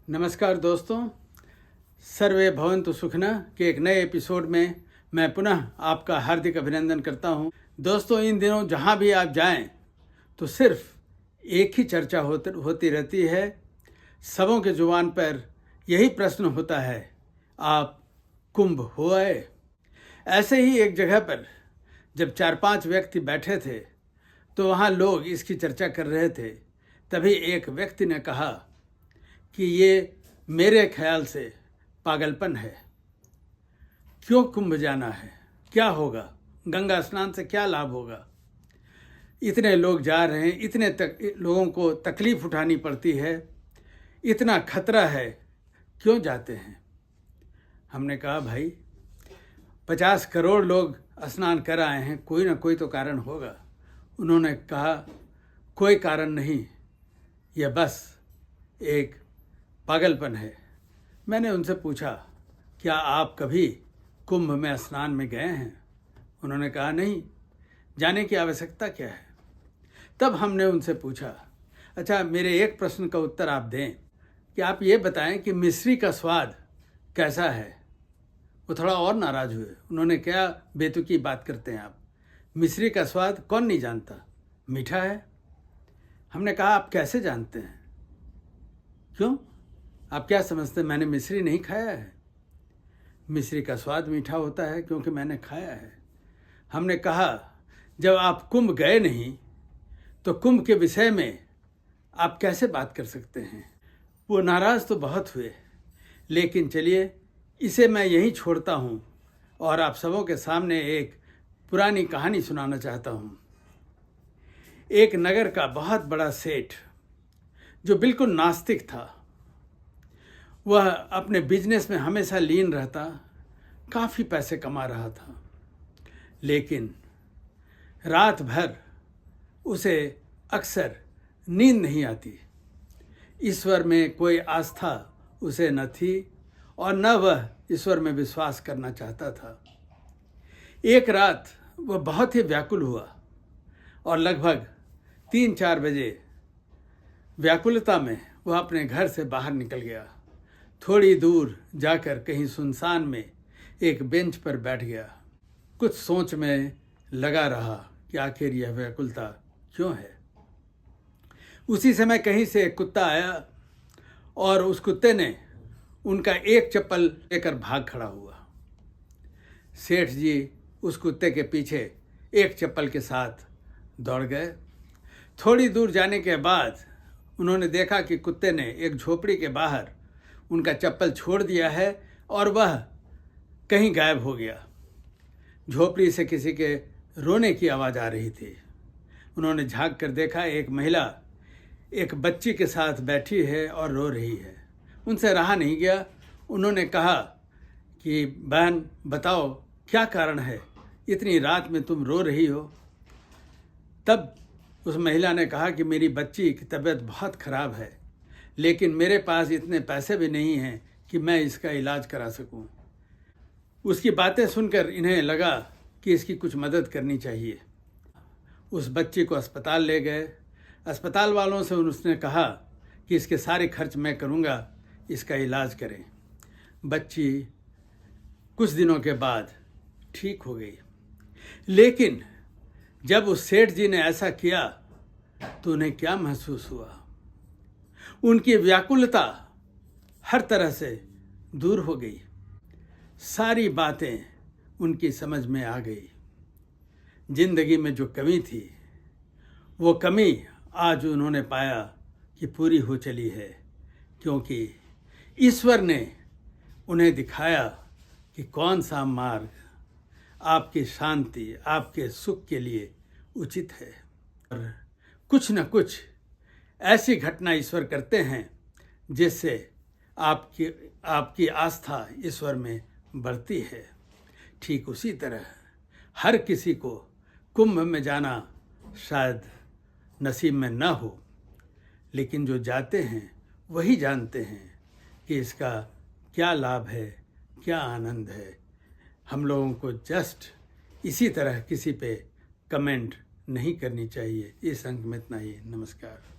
नमस्कार दोस्तों, सर्वे भवन्तु सुखिनः के एक नए एपिसोड में मैं पुनः आपका हार्दिक अभिनंदन करता हूं। दोस्तों, इन दिनों जहां भी आप जाएं तो सिर्फ एक ही चर्चा होती रहती है। सबों के जुबान पर यही प्रश्न होता है, आप कुंभ हो आए? ऐसे ही एक जगह पर जब 4-5 व्यक्ति बैठे थे तो वहाँ लोग इसकी चर्चा कर रहे थे। तभी एक व्यक्ति ने कहा कि ये मेरे ख्याल से पागलपन है। क्यों कुंभ जाना है? क्या होगा? गंगा स्नान से क्या लाभ होगा? इतने लोग जा रहे हैं, इतने लोगों को तकलीफ उठानी पड़ती है, इतना खतरा है, क्यों जाते हैं? हमने कहा भाई 50 करोड़ लोग स्नान कर आए हैं, कोई ना कोई तो कारण होगा। उन्होंने कहा कोई कारण नहीं, यह बस एक पागलपन है। मैंने उनसे पूछा, क्या आप कभी कुंभ में स्नान में गए हैं? उन्होंने कहा नहीं, जाने की आवश्यकता क्या है? तब हमने उनसे पूछा, अच्छा मेरे एक प्रश्न का उत्तर आप दें कि आप ये बताएं कि मिश्री का स्वाद कैसा है? वो थोड़ा और नाराज़ हुए। उन्होंने क्या बेतुकी बात करते हैं आप? मिश्री का स्वाद कौन नहीं जानता? मीठा है। हमने कहा आप कैसे जानते हैं? क्यों, आप क्या समझते हैं मैंने मिश्री नहीं खाया है? मिश्री का स्वाद मीठा होता है क्योंकि मैंने खाया है। हमने कहा जब आप कुंभ गए नहीं तो कुंभ के विषय में आप कैसे बात कर सकते हैं? वो नाराज़ तो बहुत हुए, लेकिन चलिए इसे मैं यहीं छोड़ता हूँ और आप सबों के सामने एक पुरानी कहानी सुनाना चाहता हूँ। एक नगर का बहुत बड़ा सेठ जो बिल्कुल नास्तिक था, वह अपने बिजनेस में हमेशा लीन रहता, काफ़ी पैसे कमा रहा था, लेकिन रात भर उसे अक्सर नींद नहीं आती। ईश्वर में कोई आस्था उसे न थी और न वह ईश्वर में विश्वास करना चाहता था। एक रात वह बहुत ही व्याकुल हुआ और लगभग 3-4 बजे व्याकुलता में वह अपने घर से बाहर निकल गया। थोड़ी दूर जाकर कहीं सुनसान में एक बेंच पर बैठ गया। कुछ सोच में लगा रहा कि आखिर यह व्याकुलता क्यों है। उसी समय कहीं से एक कुत्ता आया और उस कुत्ते ने उनका एक चप्पल लेकर भाग खड़ा हुआ। सेठ जी उस कुत्ते के पीछे एक चप्पल के साथ दौड़ गए। थोड़ी दूर जाने के बाद उन्होंने देखा कि कुत्ते ने एक झोपड़ी के बाहर उनका चप्पल छोड़ दिया है और वह कहीं गायब हो गया। झोपड़ी से किसी के रोने की आवाज़ आ रही थी। उन्होंने झांक कर देखा, एक महिला एक बच्ची के साथ बैठी है और रो रही है। उनसे रहा नहीं गया। उन्होंने कहा कि बहन बताओ क्या कारण है, इतनी रात में तुम रो रही हो? तब उस महिला ने कहा कि मेरी बच्ची की तबीयत बहुत ख़राब है, लेकिन मेरे पास इतने पैसे भी नहीं हैं कि मैं इसका इलाज करा सकूं। उसकी बातें सुनकर इन्हें लगा कि इसकी कुछ मदद करनी चाहिए। उस बच्ची को अस्पताल ले गए। अस्पताल वालों से उसने कहा कि इसके सारे खर्च मैं करूंगा, इसका इलाज करें। बच्ची कुछ दिनों के बाद ठीक हो गई, लेकिन जब उस सेठ जी ने ऐसा किया तो उन्हें क्या महसूस हुआ? उनकी व्याकुलता हर तरह से दूर हो गई। सारी बातें उनकी समझ में आ गई। जिंदगी में जो कमी थी वो कमी आज उन्होंने पाया कि पूरी हो चली है, क्योंकि ईश्वर ने उन्हें दिखाया कि कौन सा मार्ग आपकी शांति, आपके सुख के लिए उचित है। और कुछ न कुछ ऐसी घटना ईश्वर करते हैं जिससे आपकी आस्था ईश्वर में बढ़ती है। ठीक उसी तरह हर किसी को कुंभ में जाना शायद नसीब में न हो, लेकिन जो जाते हैं वही जानते हैं कि इसका क्या लाभ है, क्या आनंद है। हम लोगों को जस्ट इसी तरह किसी पे कमेंट नहीं करनी चाहिए। इस अंक में इतना ही। नमस्कार।